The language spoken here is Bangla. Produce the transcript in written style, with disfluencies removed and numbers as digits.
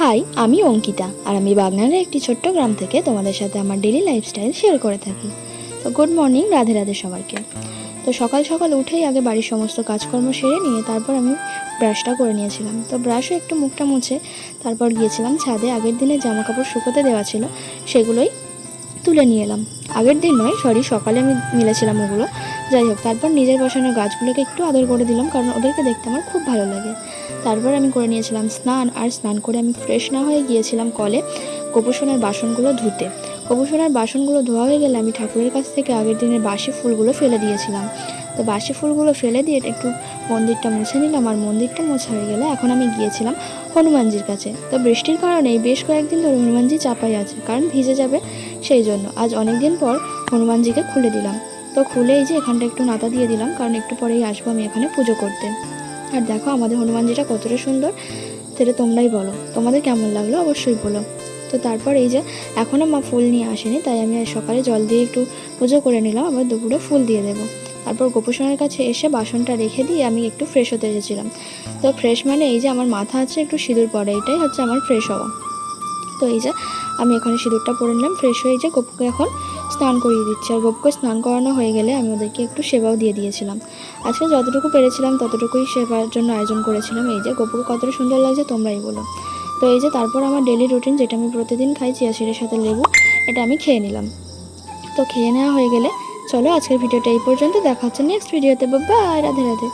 হাই, আমি অঙ্কিতা আর আমি বাগনানের একটি ছোট্ট গ্রাম থেকে তোমাদের সাথে আমার ডেলি লাইফস্টাইল শেয়ার করে থাকি। তো গুড মর্নিং, রাধে রাধে সবাইকে। তো সকাল সকাল উঠেই আগে বাড়ির সমস্ত কাজকর্ম সেরে নিয়ে তারপর আমি ব্রাশটা করে নিয়েছিলাম। তো ব্রাশে একটু মুখটা মুছে তারপর গিয়েছিলাম ছাদে। আগের দিনে জামা কাপড় শুকোতে দেওয়া ছিল, সেগুলোই তুলে নিয়ে এলাম। আগের দিন নয়, সকালে আমি মিলেছিলাম ওগুলো। যাই হোক, তারপর নিজের বসানো গাছগুলোকে একটু আদর করে দিলাম, কারণ ওদেরকে দেখতে আমার খুব ভালো লাগে। তারপর আমি করে নিয়েছিলাম স্নান, আর স্নান করে আমি ফ্রেশ না হয়ে গিয়েছিলাম কলে গোপুসোনার বাসনগুলো ধুতে। গোপুসোনার বাসনগুলো ধোয়া হয়ে গেলে আমি ঠাকুরের কাছ থেকে আগের দিনের বাসি ফুলগুলো ফেলে দিয়েছিলাম। তো বাসি ফুলগুলো ফেলে দিয়ে একটু মন্দিরটা মুছে নিলাম, আর মন্দিরটা মোছা হয়ে গেলে এখন আমি গিয়েছিলাম হনুমানজির কাছে। তো বৃষ্টির কারণে বেশ কয়েকদিন ধরে হনুমানজি চাপাই আছে, কারণ ভিজে যাবে সেই জন্য আজ অনেক দিন পর হনুমানজিকে খুলে দিলাম। তো খুলে এই যে এখানটা একটু নাতা দিয়ে দিলাম, কারণ একটু পরেই আসবো আমি এখানে পুজো করতে। আর দেখো আমাদের হনুমানজিটা কতটা সুন্দর, সেটা তোমরাই বলো, তোমাদের কেমন লাগলো অবশ্যই বলো। তো তারপর এই যে এখনও মা ফুল নিয়ে আসেনি, তাই আমি সকালে জল দিয়ে একটু পুজো করে নিলাম, আবার দুপুরে ফুল দিয়ে দেবো। তারপর গোপুসোনার কাছে এসে বাসনটা রেখে দিয়ে আমি একটু ফ্রেশ হতে এসেছিলাম। তো ফ্রেশ মানে এই যে আমার মাথা আছে একটু সিঁদুর পরে, এটাই হচ্ছে আমার ফ্রেশ হওয়া। তো এই যে আমি এখানে সিঁদুরটা পরে নিলাম, ফ্রেশ হয়ে যে গপুকে এখন স্নান করিয়ে দিচ্ছি। আর গপুকে স্নান করানো হয়ে গেলে আমি ওদেরকে একটু সেবাও দিয়ে দিয়েছিলাম। আজকে যতটুকু পেরেছিলাম ততটুকুই সেবার জন্য আয়োজন করেছিলাম। এই যে গপুকে কতটা সুন্দর লাগছে তোমরাই বলো। তো এই যে তারপর আমার ডেলি রুটিন, যেটা আমি প্রতিদিন খাই, চিয়া সিডের সাথে লেবু, এটা আমি খেয়ে নিলাম। তো খেয়ে নেওয়া হয়ে গেলে চলো আজকের ভিডিওটা এই পর্যন্ত, দেখা হচ্ছে নেক্সট ভিডিওতে। বাই, রাধে রাধে।